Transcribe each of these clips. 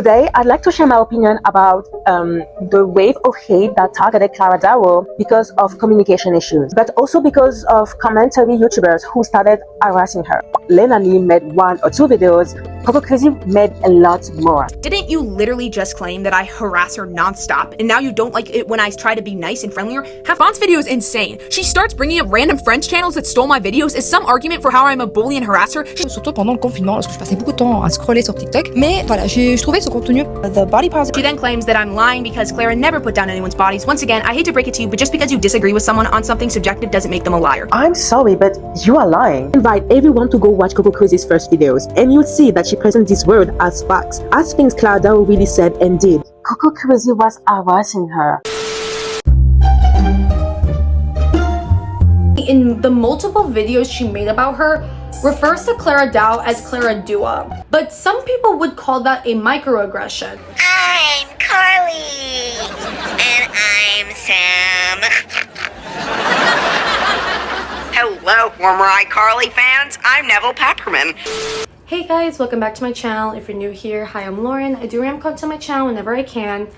Today, I'd like to share my opinion about the wave of hate that targeted Clara Dowell because of communication issues, but also because of commentary YouTubers who started harassing her. Lenani made 1 or 2 videos, Coco Crazy made a lot more. Didn't you literally just claim that I harass her nonstop, and now you don't like it when I try to be nice and friendlier? Response video is insane. She starts bringing up random French channels that stole my videos as some argument for how I'm a bully and harasser. Surtout pendant le confinement, parce que je passais beaucoup de temps à scroller sur TikTok. Mais voilà, je trouvais son contenu, the body positive. She then claims that I'm lying because Clara never put down anyone's bodies. Once again, I hate to break it to you, but just because you disagree with someone on something subjective doesn't make them a liar. I'm sorry, but you are lying. I invite everyone to go watch Coco Crazy's first videos, and you'll see that she presents this word as facts, as things Clara Dowell really said and did. Coco Crazy was harassing her. In the multiple videos she made about her, refers to Clara Dowell as Clara Dua, but some people would call that a microaggression. I'm Carly, and I'm Sam. Hello, former iCarly fans. I'm Neville Pepperman. Hey guys, welcome back to my channel. If you're new here, hi, I'm Lauren. I do ram content on my channel whenever I can.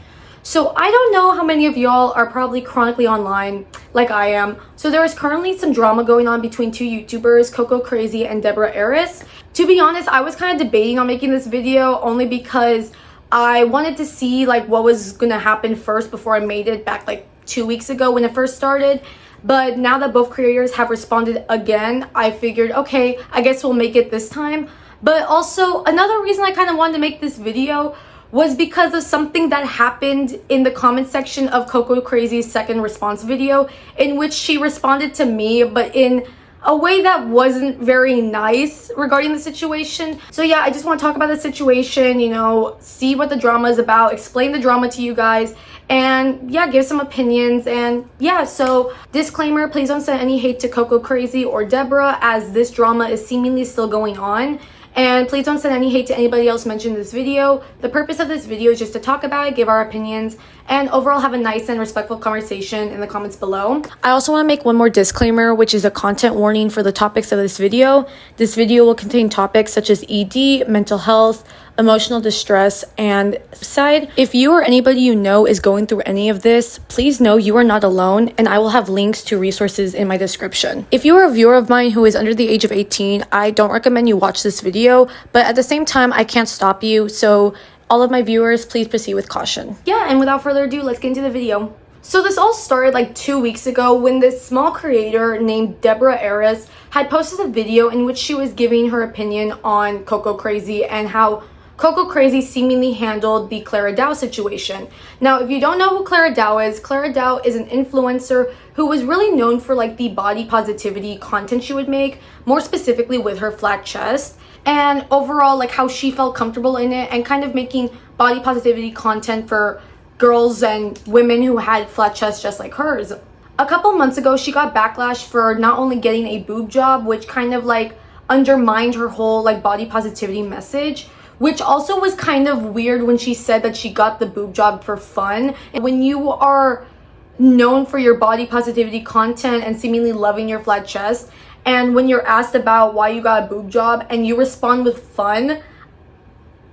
So I don't know how many of y'all are probably chronically online like I am. So there is currently some drama going on between 2 YouTubers, Coco Crazy and Debora Eris. To be honest, I was kind of debating on making this video only because I wanted to see like what was gonna happen first before I made it back like 2 weeks ago when it first started. But now that both creators have responded again, I figured, okay, I guess we'll make it this time. But also another reason I kind of wanted to make this video was because of something that happened in the comment section of Coco Crazy's second response video, in which she responded to me, but in a way that wasn't very nice regarding the situation. So yeah, I just want to talk about the situation, you know, see what the drama is about, explain the drama to you guys, and yeah, give some opinions. And yeah, so disclaimer, please don't send any hate to Coco Crazy or Debora, as this drama is seemingly still going on. And please don't send any hate to anybody else mentioned in this video. The purpose of this video is just to talk about it, give our opinions, and overall have a nice and respectful conversation in the comments below. I also want to make one more disclaimer, which is a content warning for the topics of this video. This video will contain topics such as ED, mental health, emotional distress, and S-icide. If you or anybody you know is going through any of this, please know you are not alone, and I will have links to resources in my description. If you are a viewer of mine who is under the age of 18, I don't recommend you watch this video, but at the same time, I can't stop you, so all of my viewers, please proceed with caution. Yeah, and without further ado, let's get into the video. So this all started like 2 weeks ago when this small creator named Debora Eris had posted a video in which she was giving her opinion on Coco Crazy and how Coco Crazy seemingly handled the Clara Dowell situation. Now, if you don't know who Clara Dowell is an influencer who was really known for like the body positivity content she would make, more specifically with her flat chest, and overall like how she felt comfortable in it and kind of making body positivity content for girls and women who had flat chests just like hers. A couple months ago, she got backlash for not only getting a boob job, which kind of like undermined her whole like body positivity message, which also was kind of weird when she said that she got the boob job for fun. And when you are known for your body positivity content and seemingly loving your flat chest, and when you're asked about why you got a boob job and you respond with fun,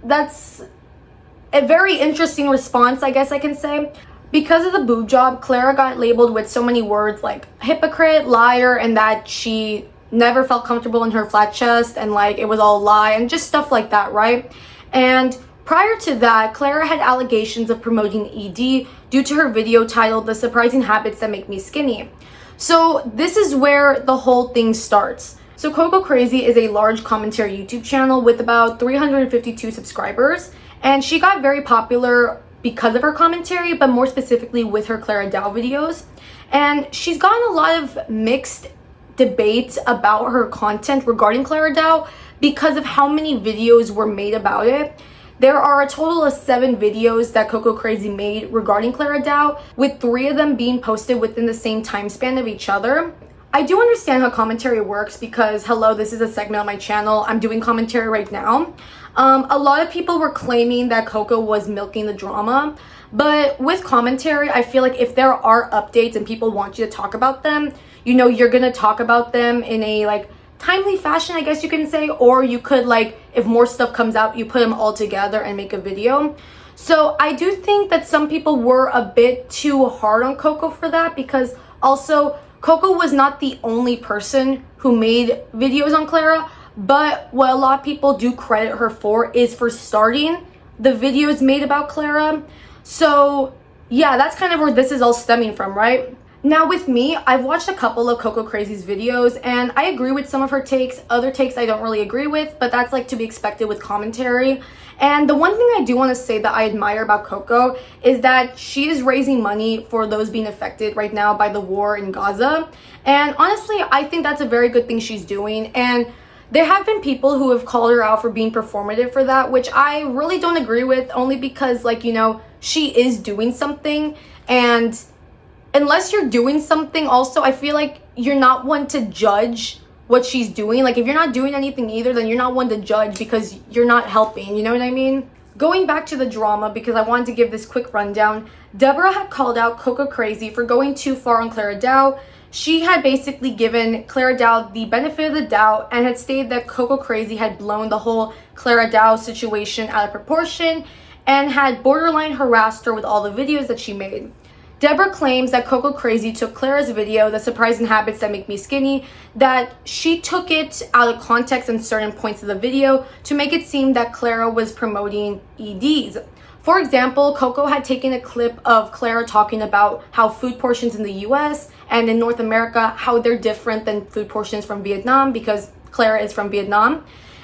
that's a very interesting response, I guess I can say. Because of the boob job, Clara got labeled with so many words like hypocrite, liar, and that she never felt comfortable in her flat chest and like it was all a lie and just stuff like that, right? And prior to that, Clara had allegations of promoting ED due to her video titled The Surprising Habits That Make Me Skinny. So this is where the whole thing starts. So Coco Crazy is a large commentary YouTube channel with about 352 subscribers, and she got very popular because of her commentary, but more specifically with her Clara Dowell videos. And she's gotten a lot of mixed debates about her content regarding Clara Dowell because of how many videos were made about it. There are a total of 7 videos that Coco Crazy made regarding Clara Dowell, with 3 of them being posted within the same time span of each other. I do understand how commentary works because, hello, this is a segment on my channel. I'm doing commentary right now. A lot of people were claiming that Coco was milking the drama, but with commentary, I feel like if there are updates and people want you to talk about them, you know, you're gonna talk about them in a like timely fashion, I guess you can say, or you could, like, if more stuff comes out, you put them all together and make a video. So I do think that some people were a bit too hard on Coco for that, because also Coco was not the only person who made videos on Clara, but what a lot of people do credit her for is for starting the videos made about Clara. So yeah, that's kind of where this is all stemming from, right? Now with me, I've watched a couple of Coco Crazy's videos and I agree with some of her takes. Other takes I don't really agree with, but that's like to be expected with commentary. And the one thing I do want to say that I admire about Coco is that she is raising money for those being affected right now by the war in Gaza. And honestly, I think that's a very good thing she's doing. And there have been people who have called her out for being performative for that, which I really don't agree with, only because, like, you know, she is doing something. And unless you're doing something also, I feel like you're not one to judge what she's doing. Like, if you're not doing anything either, then you're not one to judge because you're not helping, you know what I mean? Going back to the drama, because I wanted to give this quick rundown, Debora had called out Coco Crazy for going too far on Clara Dow. She had basically given Clara Dow the benefit of the doubt and had stated that Coco Crazy had blown the whole Clara Dow situation out of proportion and had borderline harassed her with all the videos that she made. Debora claims that Coco Crazy took Clara's video, The Surprising Habits That Make Me Skinny, that she took it out of context in certain points of the video to make it seem that Clara was promoting EDs. For example, Coco had taken a clip of Clara talking about how food portions in the US and in North America, how they're different than food portions from Vietnam, because Clara is from Vietnam.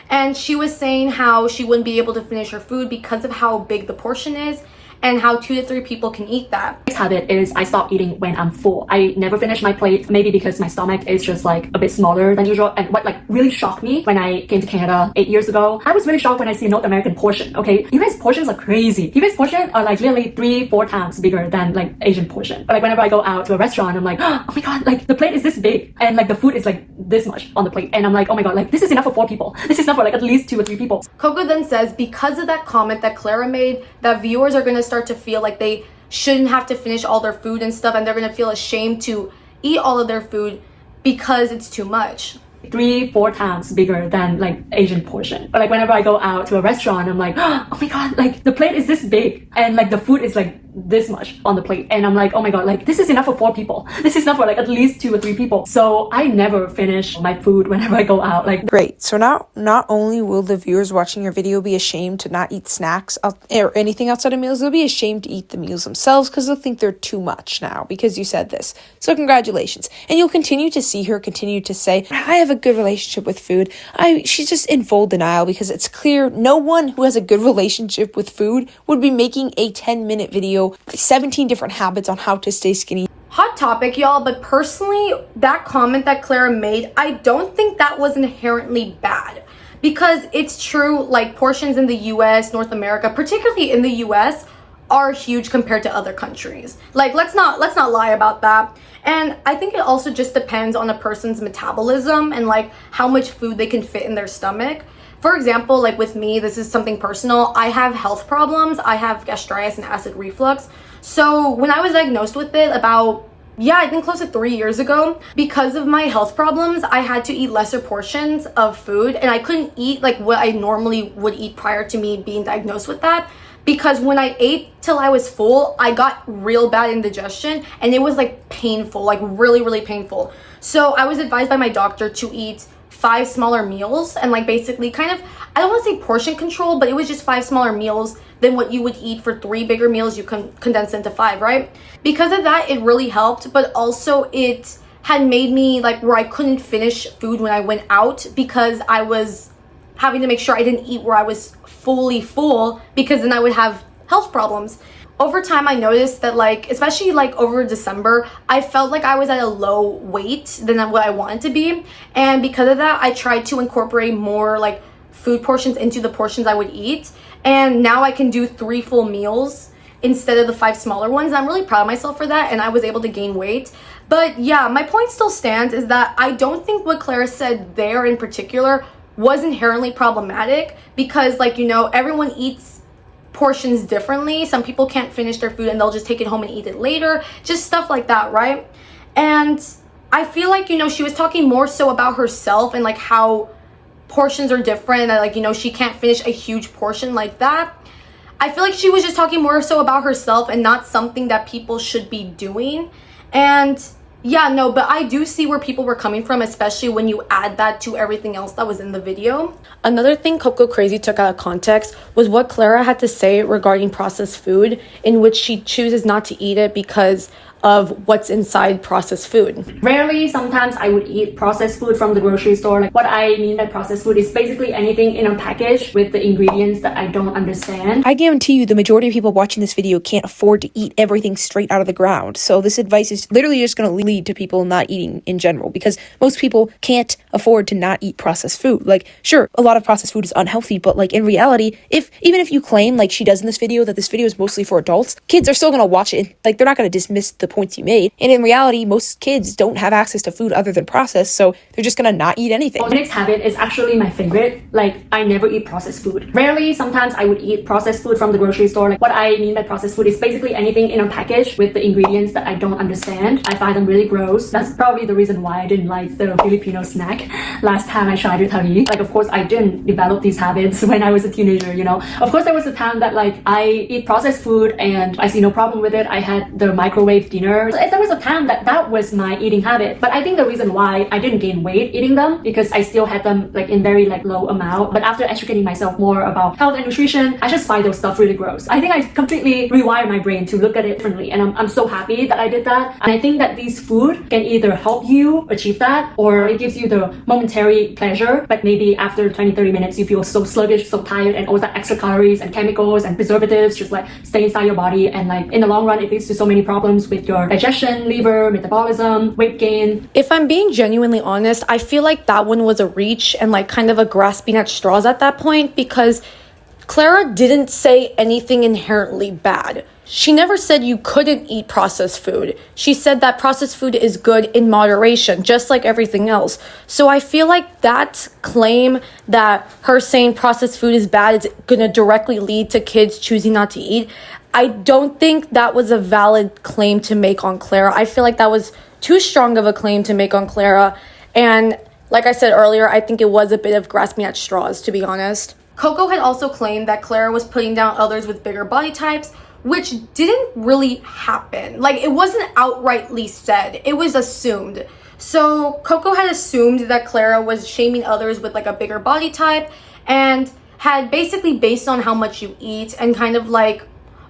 And she was saying how she wouldn't be able to finish her food because of how big the portion is, and how 2 to 3 people can eat that. Next habit is I stop eating when I'm full. I never finish my plate, maybe because my stomach is just like a bit smaller than usual. And what like really shocked me when I came to Canada 8 years ago, I was really shocked when I see North American portion. Okay, you guys portions are crazy. You guys portion are like literally 3-4 times bigger than like Asian portion. But like whenever I go out to a restaurant, I'm like, oh my god, like the plate is this big and like the food is like this much on the plate. And I'm like, oh my god, like this is enough for 4 people. This is enough for like at least 2 or 3 people. Coco then says because of that comment that Clara made, that viewers are going to start to feel like they shouldn't have to finish all their food and stuff, and they're going to feel ashamed to eat all of their food because it's too much. 3-4 times bigger than like Asian portion. But like whenever I go out to a restaurant, I'm like, oh my god, like the plate is this big and like the food is like this much on the plate. And I'm like, oh my god, like this is enough for 4 people. This is enough for like at least 2 or 3 people. So I never finish my food whenever I go out. Like great. So not only will the viewers watching your video be ashamed to not eat snacks or anything outside of meals, they'll be ashamed to eat the meals themselves because they'll think they're too much now because you said this. So congratulations. And you'll continue to see her continue to say, I have a good relationship with food. She's just in full denial because it's clear no one who has a good relationship with food would be making a 10-minute video, 17 different habits on how to stay skinny. Hot topic, y'all, but personally, that comment that Clara made, I don't think that was inherently bad. Because it's true, like portions in the US, North America, particularly in the US, are huge compared to other countries. Like let's not lie about that. And I think it also just depends on a person's metabolism and like how much food they can fit in their stomach. For example, like with me, this is something personal. I have health problems. I have gastritis and acid reflux. So when I was diagnosed with it about, I think close to 3 years ago, because of my health problems, I had to eat lesser portions of food and I couldn't eat like what I normally would eat prior to me being diagnosed with that. Because when I ate till I was full, I got real bad indigestion and it was like painful, like really, really painful. So I was advised by my doctor to eat 5 smaller meals and like basically kind of, I don't want to say portion control, but it was just 5 smaller meals than what you would eat for 3 bigger meals. You can condense into 5, right? Because of that, it really helped, but also it had made me like where I couldn't finish food when I went out because I was having to make sure I didn't eat where I was fully full because then I would have health problems. Over time, I noticed that like, especially like over December, I felt like I was at a low weight than what I wanted to be. And because of that, I tried to incorporate more like food portions into the portions I would eat. And now I can do 3 full meals instead of the 5 smaller ones. I'm really proud of myself for that. And I was able to gain weight. But yeah, my point still stands is that I don't think what Clara said there in particular was inherently problematic because like, you know, everyone eats portions differently. Some people can't finish their food and they'll just take it home and eat it later. Just stuff like that, right? And I feel like, you know, she was talking more so about herself and like how portions are different and like, you know, she can't finish a huge portion like that. I feel like she was just talking more so about herself and not something that people should be doing. And yeah, no, but I do see where people were coming from, especially when you add that to everything else that was in the video. Another thing Coco Crazy took out of context was what Clara had to say regarding processed food, in which she chooses not to eat it because of what's inside processed food. Rarely, sometimes I would eat processed food from the grocery store. Like, what I mean by processed food is basically anything in a package with the ingredients that I don't understand. I guarantee you the majority of people watching this video can't afford to eat everything straight out of the ground. So this advice is literally just going to lead to people not eating in general, because most people can't afford to not eat processed food. Like, sure, a lot of processed food is unhealthy, but like in reality, even if you claim, like she does in this video, that this video is mostly for adults, kids are still going to watch it. Like, they're not going to dismiss the points you made. And in reality, most kids don't have access to food other than processed, so they're just gonna not eat anything. The next habit is actually my favorite. Like, I never eat processed food. Rarely, sometimes I would eat processed food from the grocery store. Like, what I mean by processed food is basically anything in a package with the ingredients that I don't understand. I find them really gross. That's probably the reason why I didn't like the Filipino snack last time I tried it. Like, of course, I didn't develop these habits when I was a teenager, you know. Of course, there was a time that like I eat processed food and I see no problem with it. I had the microwave dinner. There was a time that was my eating habit, but I think the reason why I didn't gain weight eating them because I still had them like in very like low amount. But after educating myself more about health and nutrition, I just find those stuff really gross. I think I completely rewired my brain to look at it differently, and I'm so happy that I did that. And I think that these food can either help you achieve that, or it gives you the momentary pleasure, but maybe after 20-30 minutes you feel so sluggish, so tired, and all that extra calories and chemicals and preservatives just like stay inside your body, and like in the long run it leads to so many problems with your digestion, liver, metabolism, weight gain. If I'm being genuinely honest, I feel like that one was a reach and like kind of a grasping at straws at that point, because Clara didn't say anything inherently bad. She never said you couldn't eat processed food. She said that processed food is good in moderation, just like everything else. So I feel like that claim that her saying processed food is bad is going to directly lead to kids choosing not to eat. I don't think that was a valid claim to make on Clara. I feel like that was too strong of a claim to make on Clara. And like I said earlier, I think it was a bit of grasping at straws, to be honest. Coco had also claimed that Clara was putting down others with bigger body types, which didn't really happen. Like, it wasn't outrightly said, it was assumed. So Coco had assumed that Clara was shaming others with like a bigger body type, and had basically based on how much you eat and kind of like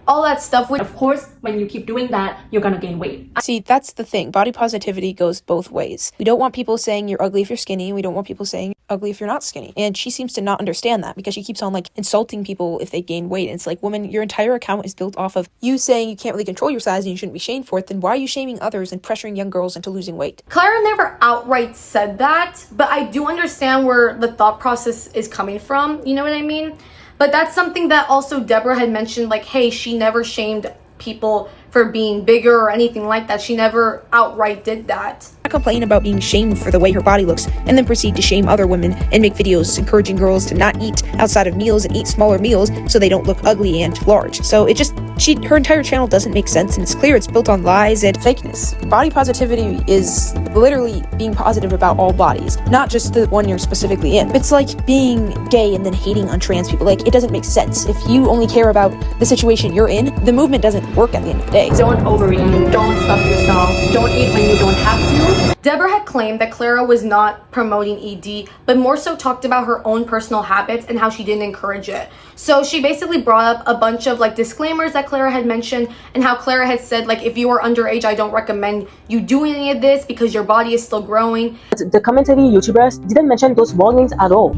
all that stuff. Of course, when you keep doing that, you're gonna gain weight. See, that's the thing. Body positivity goes both ways. We don't want people saying you're ugly if you're skinny. We don't want people saying you're ugly if you're not skinny. And she seems to not understand that, because she keeps on like insulting people if they gain weight. And it's like, woman, your entire account is built off of you saying you can't really control your size and you shouldn't be shamed for it. Then why are you shaming others and pressuring young girls into losing weight? Clara never outright said that, but I do understand where the thought process is coming from. You know what I mean? But that's something that also Debora had mentioned, like, hey, she never shamed people for being bigger or anything like that. She never outright did that. Complain about being shamed for the way her body looks, and then proceed to shame other women and make videos encouraging girls to not eat outside of meals and eat smaller meals so they don't look ugly and large. So it just, her entire channel doesn't make sense, and it's clear it's built on lies and fakeness. Body positivity is literally being positive about all bodies, not just the one you're specifically in. It's like being gay and then hating on trans people. Like, it doesn't make sense. If you only care about the situation you're in, the movement doesn't work at the end of the day. Don't overeat, don't stuff yourself, don't eat when you don't have to. Debora had claimed that Clara was not promoting ED, but more so talked about her own personal habits and how she didn't encourage it. So she basically brought up a bunch of like disclaimers that Clara had mentioned, and how Clara had said, like, if you are underage, I don't recommend you doing any of this because your body is still growing. The commentary YouTubers didn't mention those warnings at all.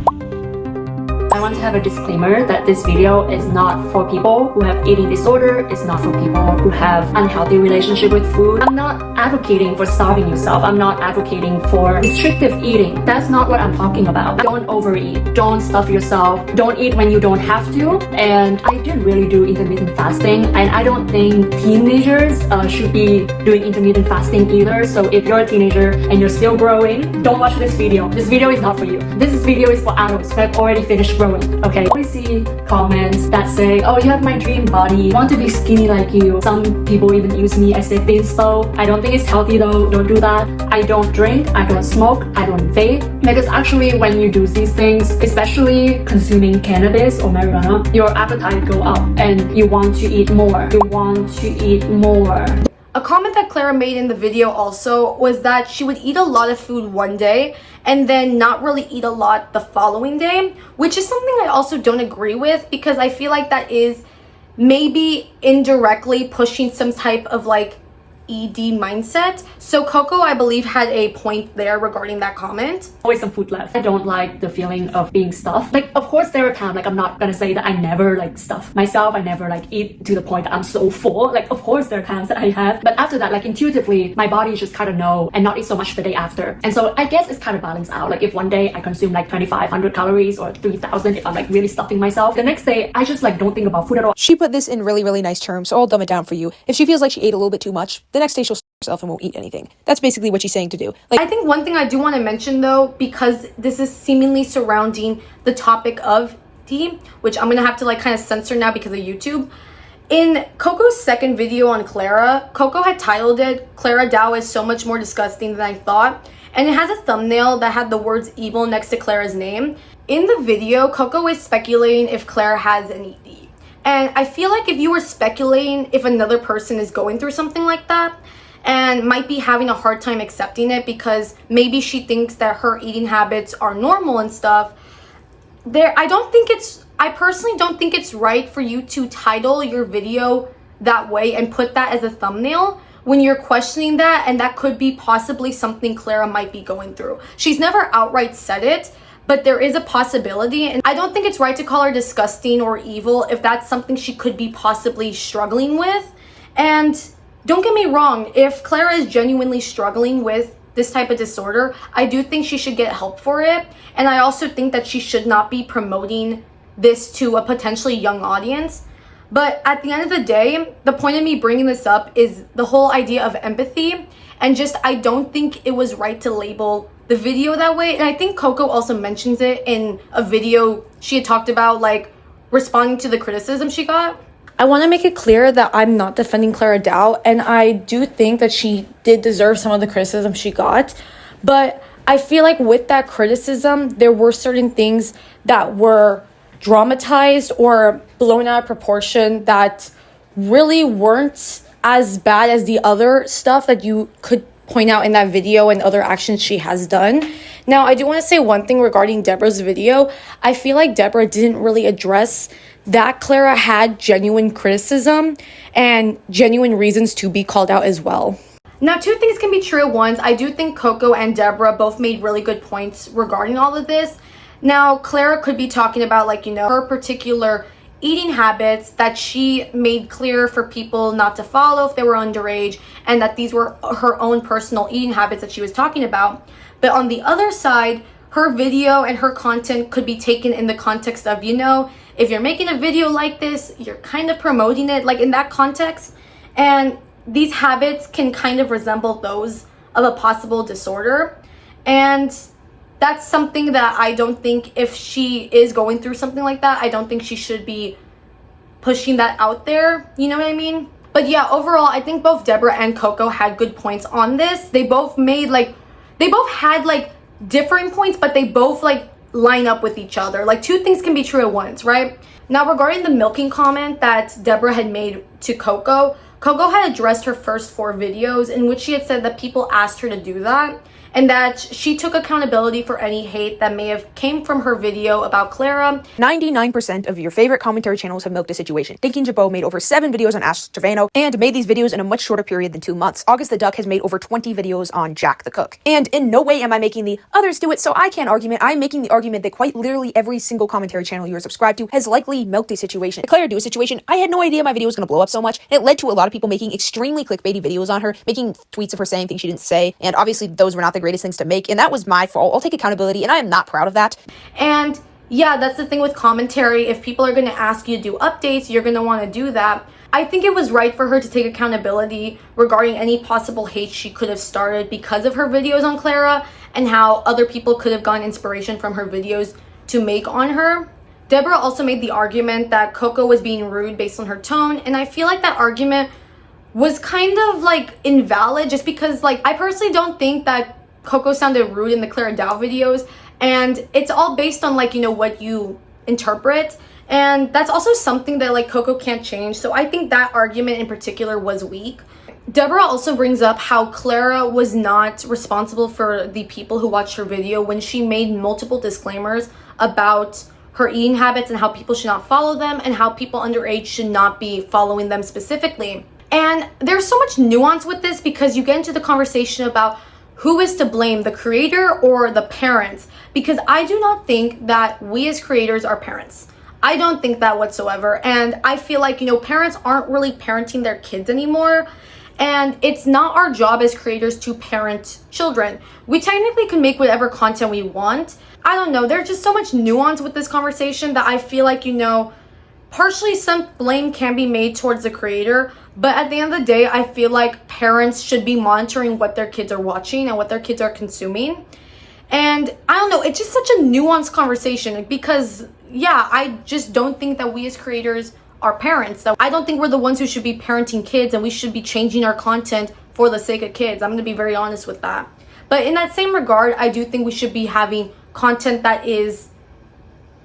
I want to have a disclaimer that this video is not for people who have eating disorder. It's not for people who have unhealthy relationship with food. I'm not advocating for starving yourself. I'm not advocating for restrictive eating. That's not what I'm talking about. Don't overeat. Don't stuff yourself. Don't eat when you don't have to. And I didn't really do intermittent fasting, and I don't think teenagers should be doing intermittent fasting either. So if you're a teenager and you're still growing, don't watch this video. This video is not for you. This video is for adults who have already finished growing. Okay, I always see comments that say, oh, you have my dream body, I want to be skinny like you. Some people even use me as their inspo. I don't think think it's healthy though, don't do that. I don't drink, I don't smoke, I don't vape. Because actually when you do these things, especially consuming cannabis or marijuana, your appetite go up and you want to eat more. You want to eat more. A comment that Clara made in the video also was that she would eat a lot of food one day and then not really eat a lot the following day, which is something I also don't agree with, because I feel like that is maybe indirectly pushing some type of like ED mindset. So Coco, I believe, had a point there regarding that comment. Always some food left. I don't like the feeling of being stuffed. Like, of course there are times, like, I'm not gonna say that I never like stuff myself. I never like eat to the point that I'm so full. Like, of course there are times that I have, but after that, like intuitively, my body just kind of know and not eat so much the day after. And so I guess it's kind of balanced out. Like if one day I consume like 2,500 calories or 3,000, if I'm like really stuffing myself, the next day I just like don't think about food at all. She put this in really, really nice terms, so I'll dumb it down for you. If she feels like she ate a little bit too much, the next day she'll herself and won't eat anything. That's basically what she's saying to do. Like, I think one thing I do want to mention though, because this is seemingly surrounding the topic of D, which I'm gonna have to like kind of censor now because of YouTube. In Coco's second video on Clara, Coco had titled it, "Clara Dow is so much more disgusting than I thought," and it has a thumbnail that had the words evil next to Clara's name. In the video, Coco is speculating if Clara has an ED. And I feel like if you were speculating if another person is going through something like that and might be having a hard time accepting it because maybe she thinks that her eating habits are normal and stuff, I personally don't think it's right for you to title your video that way and put that as a thumbnail when you're questioning that, and that could be possibly something Clara might be going through. She's never outright said it, but there is a possibility, and I don't think it's right to call her disgusting or evil if that's something she could be possibly struggling with. And don't get me wrong, if Clara is genuinely struggling with this type of disorder, I do think she should get help for it. And I also think that she should not be promoting this to a potentially young audience. But at the end of the day, the point of me bringing this up is the whole idea of empathy. And just, I don't think it was right to label the video that way. And I think Coco also mentions it in a video she had talked about, like responding to the criticism she got. I want to make it clear that I'm not defending Clara Dow, and I do think that she did deserve some of the criticism she got. But I feel like with that criticism, there were certain things that were dramatized or blown out of proportion that really weren't as bad as the other stuff that you could point out in that video and other actions she has done. Now, I do want to say one thing regarding Deborah's video. I feel like Deborah didn't really address that Clara had genuine criticism and genuine reasons to be called out as well. Now, two things can be true at once. I do think Coco and Deborah both made really good points regarding all of this. Now, Clara could be talking about, like, you know, her particular eating habits that she made clear for people not to follow if they were underage, and that these were her own personal eating habits that she was talking about. But on the other side, her video and her content could be taken in the context of, you know, if you're making a video like this, you're kind of promoting it, like in that context. And these habits can kind of resemble those of a possible disorder. And that's something that I don't think, if she is going through something like that, I don't think she should be pushing that out there. You know what I mean? But yeah, overall, I think both Deborah and Coco had good points on this. They both had like different points, but they both like line up with each other. Like, two things can be true at once, right? Now, regarding the milking comment that Deborah had made to Coco, Coco had addressed her first 4 videos in which she had said that people asked her to do that, and that she took accountability for any hate that may have came from her video about Clara. 99% of your favorite commentary channels have milked a situation. Thinking Jabot made over 7 videos on Ash Trevano and made these videos in a much shorter period than 2 months. August the Duck has made over 20 videos on Jack the Cook. And in no way am I making the others do it so I can't argument. I'm making the argument that quite literally every single commentary channel you are subscribed to has likely milked a situation. The Clara do a situation, I had no idea my video was going to blow up so much. And it led to a lot of people making extremely clickbaity videos on her, making tweets of her saying things she didn't say. And obviously those were not the greatest things to make. And that was my fault. I'll take accountability, and I am not proud of that. And yeah, that's the thing with commentary. If people are going to ask you to do updates, you're going to want to do that. I think it was right for her to take accountability regarding any possible hate she could have started because of her videos on Clara, and how other people could have gotten inspiration from her videos to make on her. Deborah also made the argument that Coco was being rude based on her tone, and I feel like that argument was kind of like invalid, just because like I personally don't think that Coco sounded rude in the Clara Dow videos, and it's all based on like, you know, what you interpret, and that's also something that like Coco can't change. So I think that argument in particular was weak. Debora also brings up how Clara was not responsible for the people who watched her video when she made multiple disclaimers about her eating habits and how people should not follow them and how people underage should not be following them specifically. And there's so much nuance with this, because you get into the conversation about who is to blame, the creator or the parents, because I do not think that we as creators are parents. I don't think that whatsoever. And I feel like, you know, parents aren't really parenting their kids anymore. And it's not our job as creators to parent children. We technically can make whatever content we want. I don't know, there's just so much nuance with this conversation that I feel like, you know, partially some blame can be made towards the creator, but at the end of the day, I feel like parents should be monitoring what their kids are watching and what their kids are consuming. And I don't know, it's just such a nuanced conversation, because yeah, I just don't think that we as creators are parents. So I don't think we're the ones who should be parenting kids, and we should be changing our content for the sake of kids. I'm going to be very honest with that. But in that same regard, I do think we should be having content that is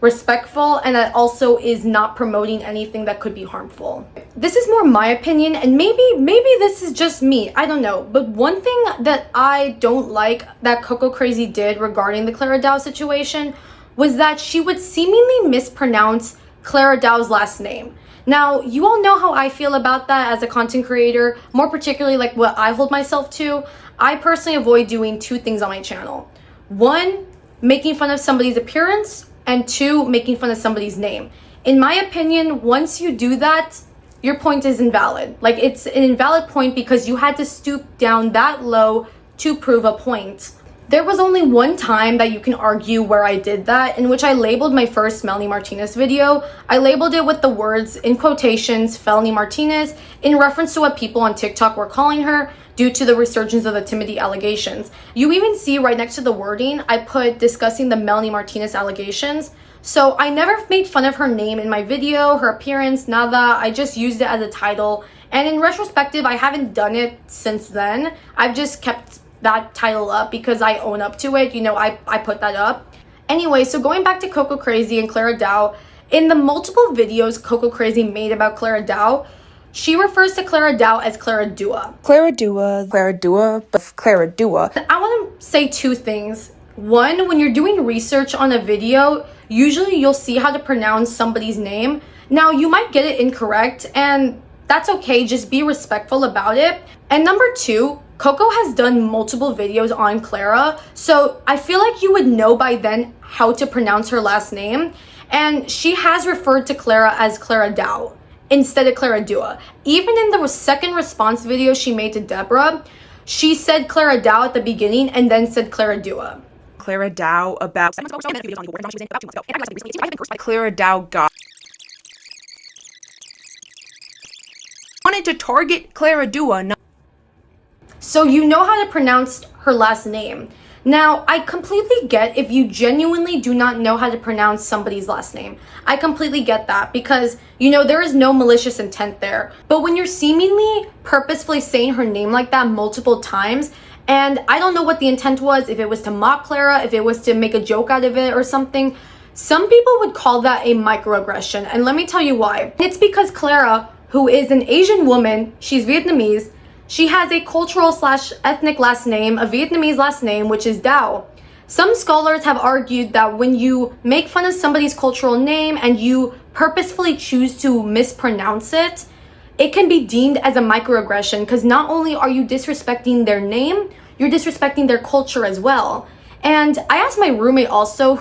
respectful and that also is not promoting anything that could be harmful. This is more my opinion, and maybe this is just me, I don't know. But one thing that I don't like that Coco Crazy did regarding the Clara Dow situation was that she would seemingly mispronounce Clara Dow's last name. Now, you all know how I feel about that as a content creator, more particularly like what I hold myself to. I personally avoid doing two things on my channel. One, making fun of somebody's appearance, and two, making fun of somebody's name. In my opinion, once you do that, your point is invalid. Like, it's an invalid point because you had to stoop down that low to prove a point. There was only one time that you can argue where I did that, in which I labeled my first Melanie Martinez video. I labeled it with the words, in quotations, Felony Martinez, in reference to what people on TikTok were calling her due to the resurgence of the timidity allegations. You even see right next to the wording, I put discussing the Melanie Martinez allegations. So I never made fun of her name in my video, her appearance, nada. I just used it as a title. And in retrospective, I haven't done it since then. I've just kept that title up because I own up to it. You know, I put that up. Anyway, so going back to Coco Crazy and Clara Dow, in the multiple videos Coco Crazy made about Clara Dow, she refers to Clara Dow as Clara Dua. Clara Dua, but Clara Dua. I want to say two things. One, when you're doing research on a video, usually you'll see how to pronounce somebody's name. Now, you might get it incorrect, and that's okay. Just be respectful about it. And number two, Coco has done multiple videos on Clara, so I feel like you would know by then how to pronounce her last name. And she has referred to Clara as Clara Dow instead of Clara Dua. Even in the second response video she made to Debora, she said Clara Dow at the beginning and then said Clara Dua. Clara Dow about Clara Dow got wanted to target Clara Dua. So you know how to pronounce her last name. Now, I completely get if you genuinely do not know how to pronounce somebody's last name. I completely get that because, you know, there is no malicious intent there. But when you're seemingly purposefully saying her name like that multiple times, and I don't know what the intent was, if it was to mock Clara, if it was to make a joke out of it or something, some people would call that a microaggression. And let me tell you why. It's because Clara, who is an Asian woman, she's Vietnamese, she has a cultural/ethnic last name, a Vietnamese last name, which is Dow. Some scholars have argued that when you make fun of somebody's cultural name and you purposefully choose to mispronounce it, it can be deemed as a microaggression because not only are you disrespecting their name, you're disrespecting their culture as well. And I asked my roommate also,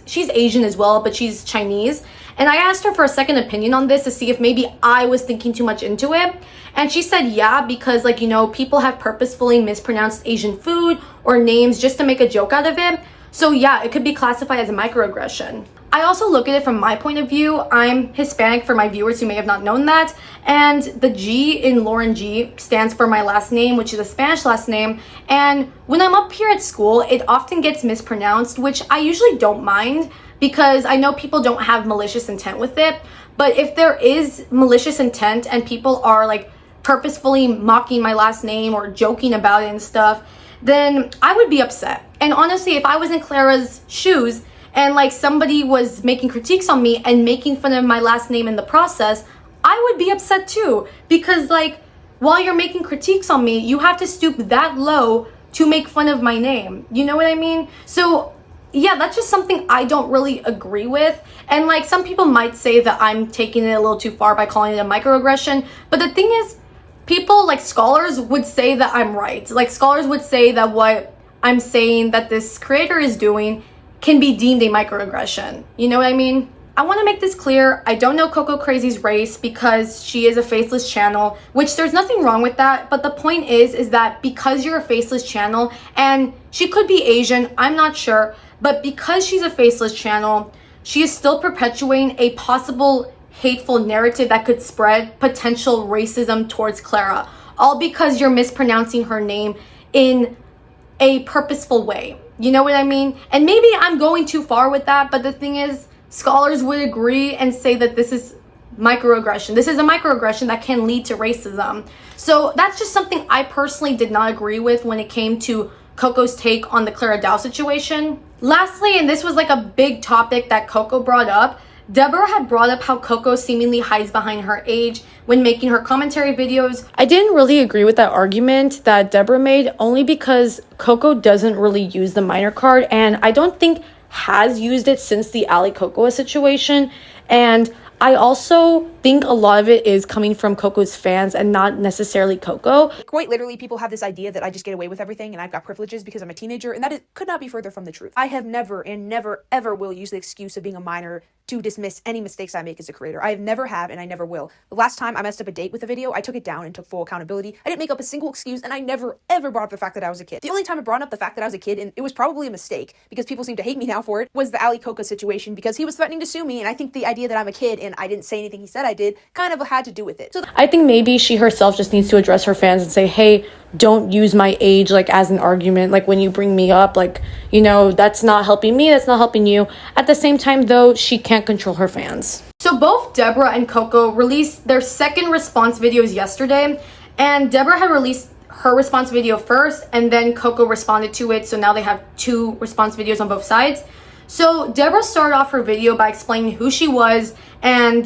she's Asian as well, but she's Chinese. And I asked her for a second opinion on this to see if maybe I was thinking too much into it. And she said, yeah, because like, you know, people have purposefully mispronounced Asian food or names just to make a joke out of it. So yeah, it could be classified as a microaggression. I also look at it from my point of view. I'm Hispanic for my viewers who may have not known that. And the G in Lauren G stands for my last name, which is a Spanish last name. And when I'm up here at school, it often gets mispronounced, which I usually don't mind because I know people don't have malicious intent with it. But if there is malicious intent and people are like purposefully mocking my last name or joking about it and stuff, then I would be upset. And honestly, if I was in Clara's shoes and like somebody was making critiques on me and making fun of my last name in the process, I would be upset too. Because like, while you're making critiques on me, you have to stoop that low to make fun of my name. You know what I mean? So yeah, that's just something I don't really agree with. And like, some people might say that I'm taking it a little too far by calling it a microaggression. But the thing is, people like scholars would say that I'm right. Like, scholars would say that what I'm saying that this creator is doing can be deemed a microaggression. You know what I mean? I want to make this clear. I don't know Coco Crazy's race because she is a faceless channel, which there's nothing wrong with that. But the point is that because you're a faceless channel, and she could be Asian, I'm not sure, but because she's a faceless channel, she is still perpetuating a possible hateful narrative that could spread potential racism towards Clara, all because you're mispronouncing her name in a purposeful way. You know what I mean? And maybe I'm going too far with that, but the thing is, scholars would agree and say that this is microaggression. This is a microaggression that can lead to racism. So that's just something I personally did not agree with when it came to Coco's take on the Clara Dow situation. Lastly, and this was like a big topic that Coco brought up, Debora had brought up how Coco seemingly hides behind her age when making her commentary videos. I didn't really agree with that argument that Debora made, only because Coco doesn't really use the minor card, and I don't think has used it since the Ali Coco situation. And I also think a lot of it is coming from Coco's fans and not necessarily Coco. Quite literally, people have this idea that I just get away with everything and I've got privileges because I'm a teenager, and that could not be further from the truth. I have never and never ever will use the excuse of being a minor to dismiss any mistakes I make as a creator. I have never have, and I never will. The last time I messed up a date with a video, I took it down and took full accountability. I didn't make up a single excuse, and I never ever brought up the fact that I was a kid. The only time I brought up the fact that I was a kid, and it was probably a mistake because people seem to hate me now for it, was the Ali Coco situation, because he was threatening to sue me, and I think the idea that I'm a kid and I didn't say anything he said I did kind of had to do with it. So I think maybe she herself just needs to address her fans and say, hey, don't use my age like as an argument, like when you bring me up, like, you know, that's not helping me, that's not helping you. At the same time though, she can't control her fans. So both Debora and Coco released their second response videos yesterday, and Debora had released her response video first and then Coco responded to it, so now they have two response videos on both sides. So Debora started off her video by explaining who she was and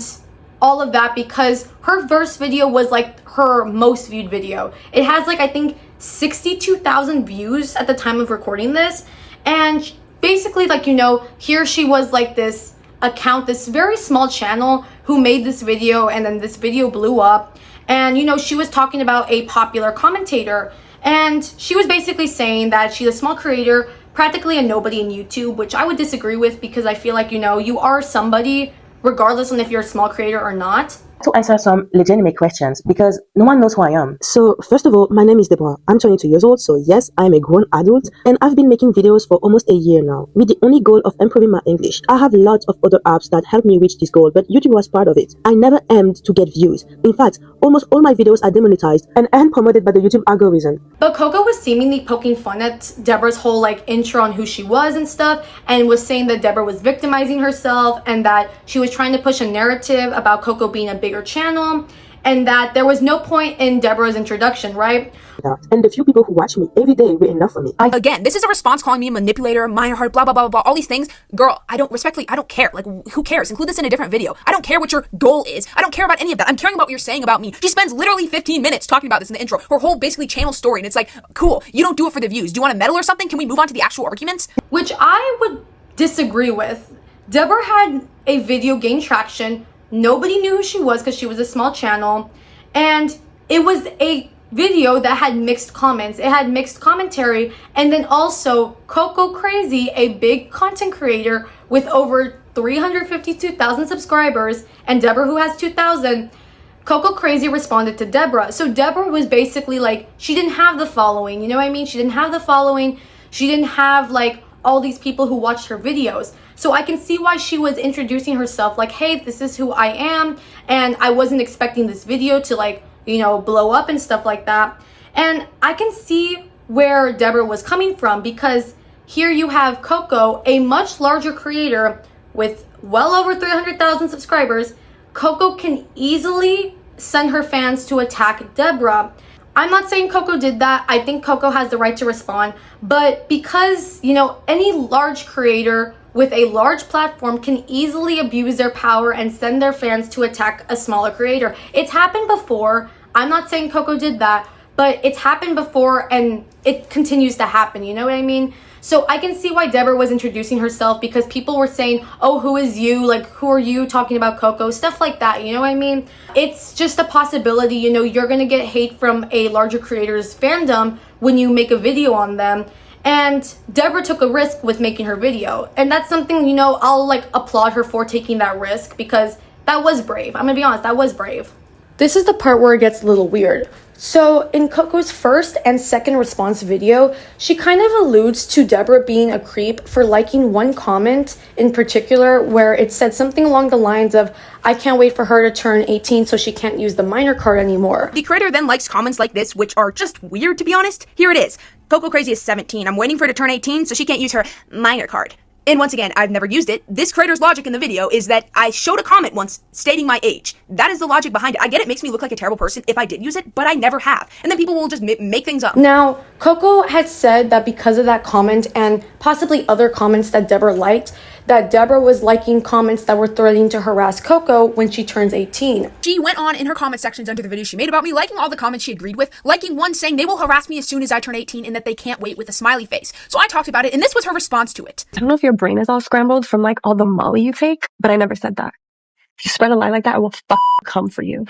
all of that, because her first video was like her most viewed video. It has like, I think 62,000 views at the time of recording this, and basically, like, you know, here she was like this account, this very small channel who made this video, and then this video blew up, and you know, she was talking about a popular commentator, and she was basically saying that she's a small creator, practically a nobody in YouTube, which I would disagree with, because I feel like, you know, you are somebody regardless on if you're a small creator or not. To answer some legitimate questions, because no one knows who I am. So first of all, my name is Debora. I'm 22 years old, so yes, I'm a grown adult, and I've been making videos for almost a year now with the only goal of improving my English. I have lots of other apps that help me reach this goal, but YouTube was part of it. I never aimed to get views. In fact, almost all my videos are demonetized and aren't promoted by the YouTube algorithm. But Coco was seemingly poking fun at Debora's whole like intro on who she was and stuff, and was saying that Debora was victimizing herself and that she was trying to push a narrative about Coco being a bigger channel, and that there was no point in Debora's introduction, right? And the few people who watch me every day were enough for me. Again, this is a response calling me a manipulator, minor heart, blah, blah, blah, blah, all these things. Girl, I don't care. Like, who cares? Include this in a different video. I don't care what your goal is. I don't care about any of that. I'm caring about what you're saying about me. She spends literally 15 minutes talking about this in the intro. Her whole basically channel story. And it's like, cool, you don't do it for the views. Do you want to medal or something? Can we move on to the actual arguments? Which I would disagree with. Debora had a video gain traction. Nobody knew who she was because she was a small channel. And it was a video that had mixed comments. It had mixed commentary. And then also Coco Crazy, a big content creator with over 352,000 subscribers, and Debora, who has 2,000, Coco Crazy responded to Debora. So Debora was basically like, she didn't have the following. You know what I mean? She didn't have the following. She didn't have like all these people who watched her videos. So I can see why she was introducing herself like, hey, this is who I am, and I wasn't expecting this video to like, you know, blow up and stuff like that. And I can see where Debora was coming from, because here you have Coco, a much larger creator with well over 300,000 subscribers. Coco can easily send her fans to attack Debora. I'm not saying Coco did that. I think Coco has the right to respond. But because, you know, any large creator with a large platform can easily abuse their power and send their fans to attack a smaller creator. It's happened before. I'm not saying Coco did that, but it's happened before and it continues to happen. You know what I mean? So I can see why Debora was introducing herself, because people were saying, oh, who is you? Like, who are you talking about Coco? Stuff like that, you know what I mean? It's just a possibility, you know, you're gonna get hate from a larger creator's fandom when you make a video on them. And Debora took a risk with making her video. And that's something, you know, I'll like applaud her for taking that risk, because that was brave. I'm gonna be honest, that was brave. This is the part where it gets a little weird. So in Coco's first and second response video, she kind of alludes to Debora being a creep for liking one comment in particular where it said something along the lines of, I can't wait for her to turn 18 so she can't use the minor card anymore. The creator then likes comments like this, which are just weird, to be honest. Here it is. Coco Crazy is 17. I'm waiting for her to turn 18 so she can't use her minor card. And once again, I've never used it. This creator's logic in the video is that I showed a comment once stating my age. That is the logic behind it. I get it makes me look like a terrible person if I did use it, but I never have. And then people will just make things up. Now, Coco had said that because of that comment and possibly other comments that Debora liked, that Debora was liking comments that were threatening to harass Coco when she turns 18. She went on in her comment sections under the video she made about me, liking all the comments she agreed with, liking one saying they will harass me as soon as I turn 18 and that they can't wait with a smiley face. So I talked about it, and this was her response to it. I don't know if your brain is all scrambled from like all the Molly you take, but I never said that. If you spread a lie like that, I will come for you.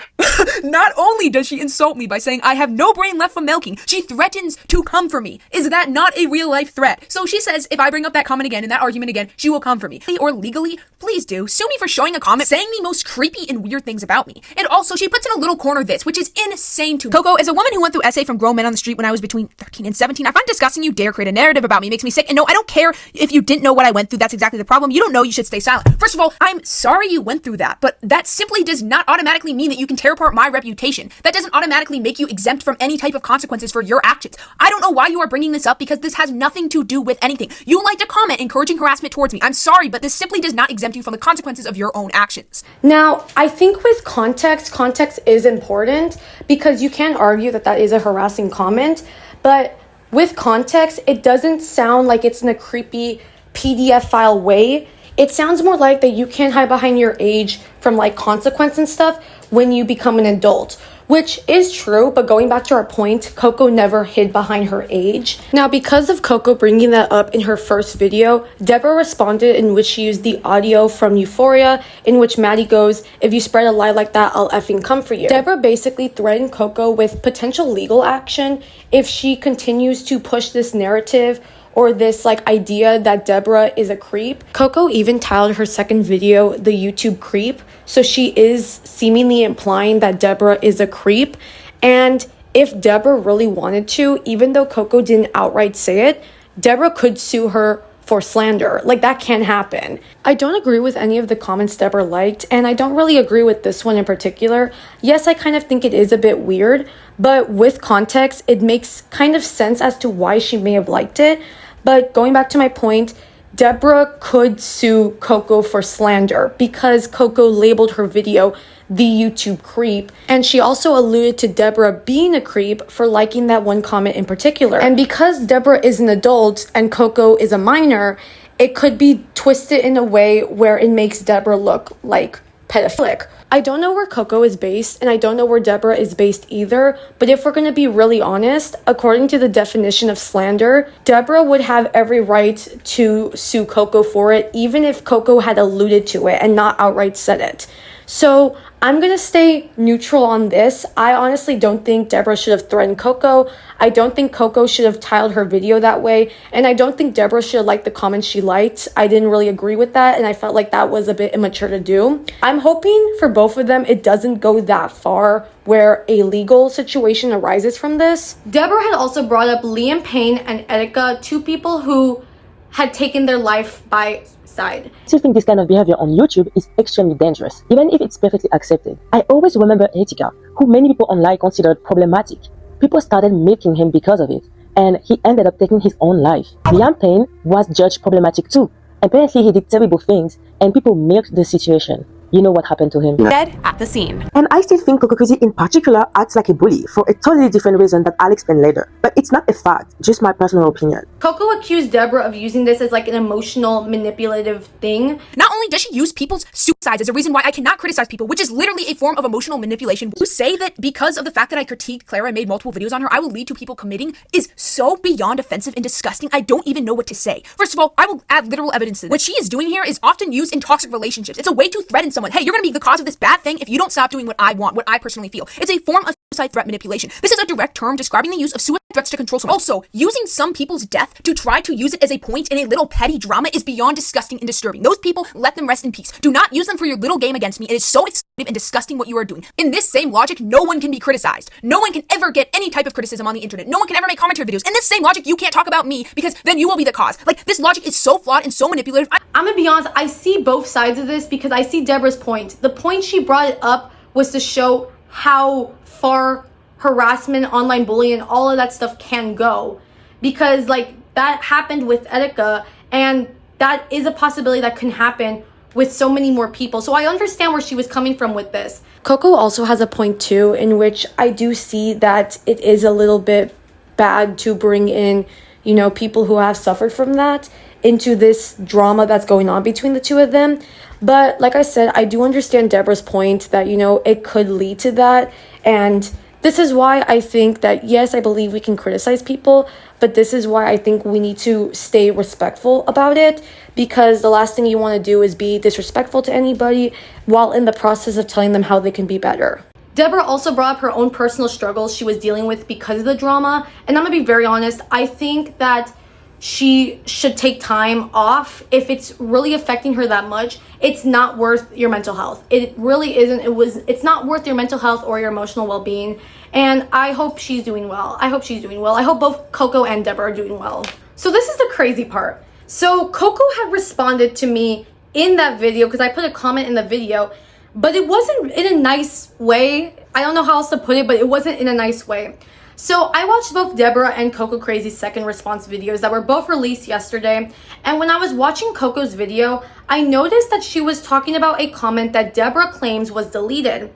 Not only does she insult me by saying I have no brain left for milking, she threatens to come for me. Is that not a real life threat? So she says if I bring up that comment again and that argument again, she will come for me. Or legally, please do. Sue me for showing a comment saying the most creepy and weird things about me. And also, she puts in a little corner this, which is insane to me. Coco, as a woman who went through essay from grown men on the street when I was between 13 and 17, I find disgusting you dare create a narrative about me. It makes me sick. And no, I don't care if you didn't know what I went through. That's exactly the problem. You don't know, you should stay silent. First of all, I'm sorry you went through that, but that simply does not automatically mean that you can tear apart my reputation. That doesn't automatically make you exempt from any type of consequences for your actions. I don't know why you are bringing this up, because this has nothing to do with anything. You liked a comment encouraging harassment towards me. I'm sorry, but this simply does not exempt you from the consequences of your own actions. Now, I think with context is important, because you can argue that that is a harassing comment, but with context, it doesn't sound like it's in a creepy PDF file way. It sounds more like that you can't hide behind your age from like consequence and stuff when you become an adult, which is true, but going back to our point, Coco never hid behind her age. Now, because of Coco bringing that up in her first video, Debora responded in which she used the audio from Euphoria, in which Maddie goes, if you spread a lie like that, I'll effing come for you. Debora basically threatened Coco with potential legal action if she continues to push this narrative or this like idea that Debora is a creep. Coco even titled her second video the YouTube creep, so she is seemingly implying that Debora is a creep. And if Debora really wanted to, even though Coco didn't outright say it, Debora could sue her for slander. Like, that can happen. I don't agree with any of the comments Debora liked, and I don't really agree with this one in particular. Yes, I kind of think it is a bit weird, but with context, it makes kind of sense as to why she may have liked it. But going back to my point, Debora could sue Coco for slander because Coco labeled her video the YouTube creep, and she also alluded to Debora being a creep for liking that one comment in particular. And because Debora is an adult and Coco is a minor, it could be twisted in a way where it makes Debora look like pedophilic. I don't know where Coco is based, and I don't know where Debora is based either, but if we're going to be really honest, according to the definition of slander, Debora would have every right to sue Coco for it, even if Coco had alluded to it and not outright said it. So I'm going to stay neutral on this. I honestly don't think Debora should have threatened Coco. I don't think Coco should have titled her video that way. And I don't think Debora should have liked the comments she liked. I didn't really agree with that, and I felt like that was a bit immature to do. I'm hoping for both of them it doesn't go that far where a legal situation arises from this. Debora had also brought up Liam Payne and Etika, two people who had taken their life by side. I still think this kind of behavior on YouTube is extremely dangerous, even if it's perfectly accepted. I always remember Etika, who many people online considered problematic. People started milking him because of it, and he ended up taking his own life. Liam Payne was judged problematic too. Apparently he did terrible things, and people milked the situation. You know what happened to him. Dead at the scene. And I still think Coco Crazy in particular acts like a bully for a totally different reason that I'll explain later. But it's not a fact, just my personal opinion. Coco accused Debora of using this as like an emotional, manipulative thing. Not only does she use people's suicides as a reason why I cannot criticize people, which is literally a form of emotional manipulation, to say that because of the fact that I critiqued Clara and made multiple videos on her, I will lead to people committing is so beyond offensive and disgusting, I don't even know what to say. First of all, I will add literal evidence to this. What she is doing here is often used in toxic relationships. It's a way to threaten someone. Hey, you're gonna be the cause of this bad thing if you don't stop doing what I want, what I personally feel. It's a form of suicide threat manipulation. This is a direct term describing the use of suicide threats to control someone. Also, using some people's death to try to use it as a point in a little petty drama is beyond disgusting and disturbing. Those people, let them rest in peace. Do not use them for your little game against me. It is so exploitative and disgusting what you are doing. In this same logic, no one can be criticized. No one can ever get any type of criticism on the internet. No one can ever make commentary videos. In this same logic, you can't talk about me because then you will be the cause. Like, this logic is so flawed and so manipulative. I'm gonna be honest, I see both sides of this because I see Debora's point. The point she brought it up was to show how far harassment, online bullying, all of that stuff can go. Because like that happened with Etika, and that is a possibility that can happen with so many more people. So I understand where she was coming from with this. Coco also has a point too, in which I do see that it is a little bit bad to bring in, you know, people who have suffered from that into this drama that's going on between the two of them. But like I said, I do understand Debora's point that, you know, it could lead to that. And this is why I think that, yes, I believe we can criticize people, but this is why I think we need to stay respectful about it, because the last thing you want to do is be disrespectful to anybody while in the process of telling them how they can be better. Debora also brought up her own personal struggles she was dealing with because of the drama. And I'm gonna be very honest, I think that she should take time off if it's really affecting her that much. It's not worth your mental health. It really isn't. It's not worth your mental health or your emotional well-being. And I hope she's doing well. I hope she's doing well. I hope both Coco and Debora are doing well. So this is the crazy part. So Coco had responded to me in that video because I put a comment in the video, but it wasn't in a nice way. I don't know how else to put it, but it wasn't in a nice way. So I watched both Debora and Coco Crazy's second response videos that were both released yesterday. And when I was watching Coco's video, I noticed that she was talking about a comment that Debora claims was deleted.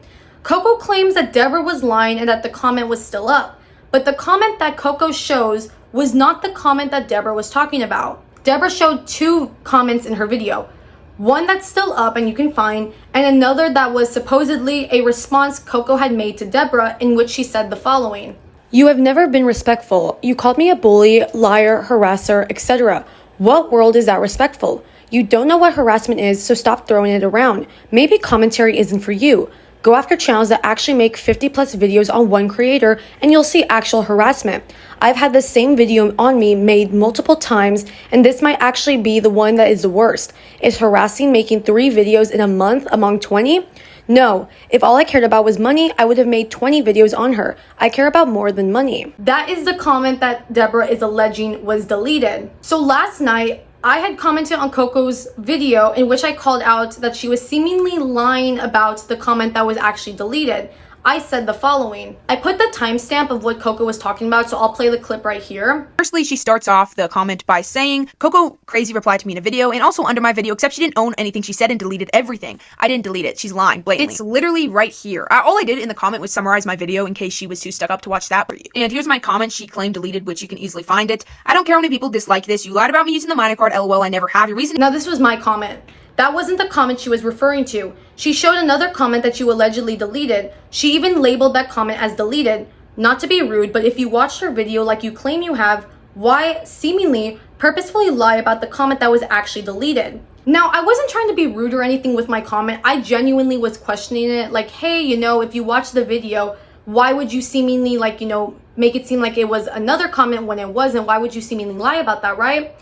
Coco claims that Debora was lying and that the comment was still up. But the comment that Coco shows was not the comment that Debora was talking about. Debora showed two comments in her video. One that's still up and you can find, and another that was supposedly a response Coco had made to Debora in which she said the following. You have never been respectful. You called me a bully, liar, harasser, etc. What world is that respectful? You don't know what harassment is, so stop throwing it around. Maybe commentary isn't for you. Go after channels that actually make 50 plus videos on one creator and you'll see actual harassment. I've had the same video on me made multiple times, and this might actually be the one that is the worst. Is harassing making 3 videos in a month among 20? No, if all I cared about was money, I would have made 20 videos on her. I care about more than money. That is the comment that Debora is alleging was deleted. So last night, I had commented on Coco's video in which I called out that she was seemingly lying about the comment that was actually deleted. I said the following. I put the timestamp of what Coco was talking about, so I'll play the clip right here. Firstly, she starts off the comment by saying, Coco Crazy replied to me in a video and also under my video, except she didn't own anything she said and deleted everything. I didn't delete it. She's lying blatantly. It's literally right here. All I did in the comment was summarize my video in case she was too stuck up to watch that. And here's my comment she claimed deleted, which you can easily find it. I don't care how many people dislike this. You lied about me using the minor card. LOL, I never have. Your reason. Now this was my comment. That wasn't the comment she was referring to. She showed another comment that you allegedly deleted. She even labeled that comment as deleted. Not to be rude, but if you watched her video like you claim you have, why seemingly purposefully lie about the comment that was actually deleted? Now, I wasn't trying to be rude or anything with my comment. I genuinely was questioning it. Like, hey, you know, if you watch the video, why would you seemingly like, you know, make it seem like it was another comment when it wasn't? Why would you seemingly lie about that, right?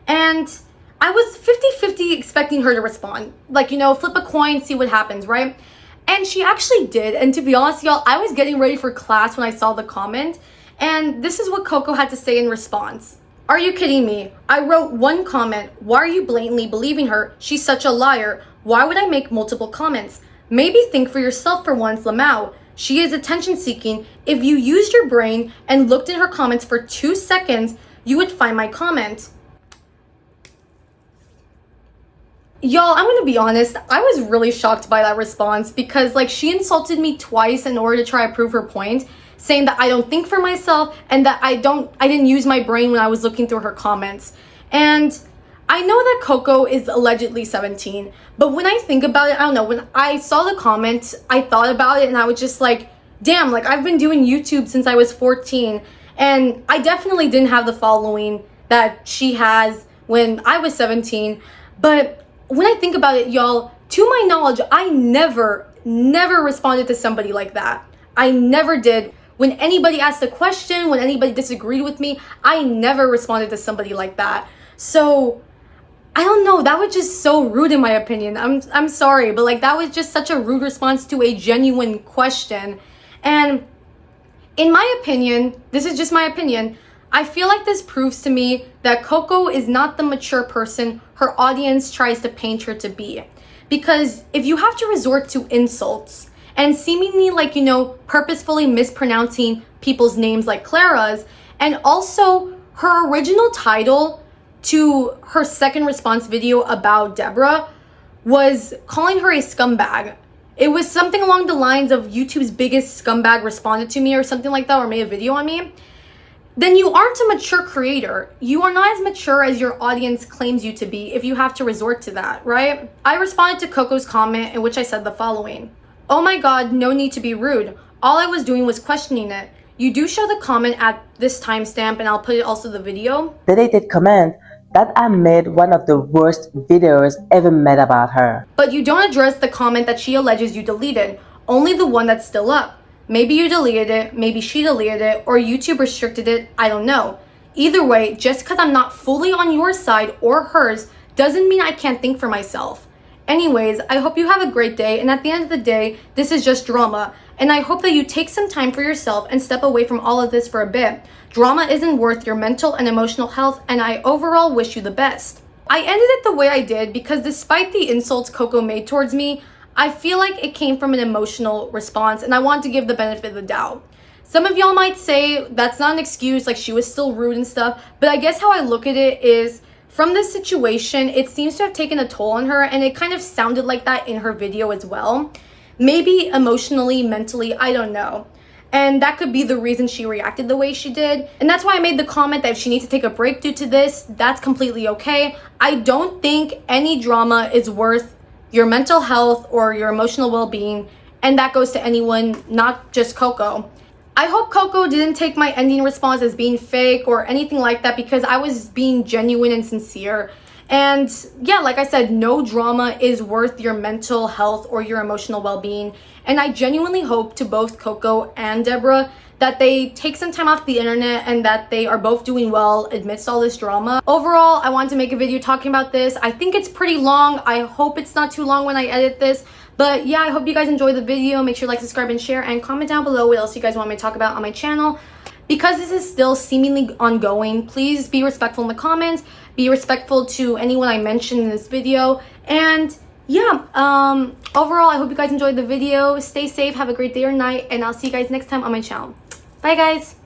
And I was 50-50 expecting her to respond. Like, you know, flip a coin, see what happens, right? And she actually did. And to be honest, y'all, I was getting ready for class when I saw the comment. And this is what Coco had to say in response. Are you kidding me? I wrote one comment. Why are you blatantly believing her? She's such a liar. Why would I make multiple comments? Maybe think for yourself for once, Lamau. She is attention seeking. If you used your brain and looked in her comments for 2 seconds, you would find my comment. Y'all, I'm gonna be honest, I was really shocked by that response because like she insulted me twice in order to try to prove her point, saying that I don't think for myself and that I didn't use my brain when I was looking through her comments. And I know that Koko is allegedly 17, but when I think about it, I don't know, when I saw the comment, I thought about it and I was just like, damn, like I've been doing YouTube since I was 14 and I definitely didn't have the following that she has when I was 17, but when I think about it, y'all, to my knowledge, I never responded to somebody like that. I never did. When anybody asked a question, when anybody disagreed with me, I never responded to somebody like that. So, I don't know, that was just so rude in my opinion. I'm sorry, but like that was just such a rude response to a genuine question. And in my opinion, this is just my opinion, I feel like this proves to me that Koko is not the mature person her audience tries to paint her to be. Because if you have to resort to insults and seemingly like, you know, purposefully mispronouncing people's names like Clara's, and also her original title to her second response video about Debora was calling her a scumbag. It was something along the lines of YouTube's biggest scumbag responded to me or something like that, or made a video on me. Then you aren't a mature creator. You are not as mature as your audience claims you to be if you have to resort to that, right? I responded to Koko's comment in which I said the following. Oh my god, no need to be rude. All I was doing was questioning it. You do show the comment at this timestamp and I'll put it also the video. Deleted comment that I made one of the worst videos ever made about her. But you don't address the comment that she alleges you deleted, only the one that's still up. Maybe you deleted it, maybe she deleted it, or YouTube restricted it, I don't know. Either way, just because I'm not fully on your side or hers doesn't mean I can't think for myself. Anyways, I hope you have a great day, and at the end of the day, this is just drama, and I hope that you take some time for yourself and step away from all of this for a bit. Drama isn't worth your mental and emotional health, and I overall wish you the best. I ended it the way I did because despite the insults Koko made towards me, I feel like it came from an emotional response and I want to give the benefit of the doubt. Some of y'all might say that's not an excuse, like she was still rude and stuff, but I guess how I look at it is from this situation, it seems to have taken a toll on her and it kind of sounded like that in her video as well. Maybe emotionally, mentally, I don't know. And that could be the reason she reacted the way she did. And that's why I made the comment that if she needs to take a break due to this, that's completely okay. I don't think any drama is worth your mental health or your emotional well-being, and that goes to anyone, not just Koko. I hope Koko didn't take my ending response as being fake or anything like that because I was being genuine and sincere. And yeah, like I said, no drama is worth your mental health or your emotional well-being. And I genuinely hope to both Koko and Debora that they take some time off the internet and that they are both doing well amidst all this drama. Overall, I wanted to make a video talking about this. I think it's pretty long. I hope it's not too long when I edit this. But yeah, I hope you guys enjoyed the video. Make sure to like, subscribe, and share, and comment down below what else you guys want me to talk about on my channel. Because this is still seemingly ongoing, please be respectful in the comments. Be respectful to anyone I mentioned in this video. And yeah, overall, I hope you guys enjoyed the video. Stay safe, have a great day or night, and I'll see you guys next time on my channel. Bye, guys.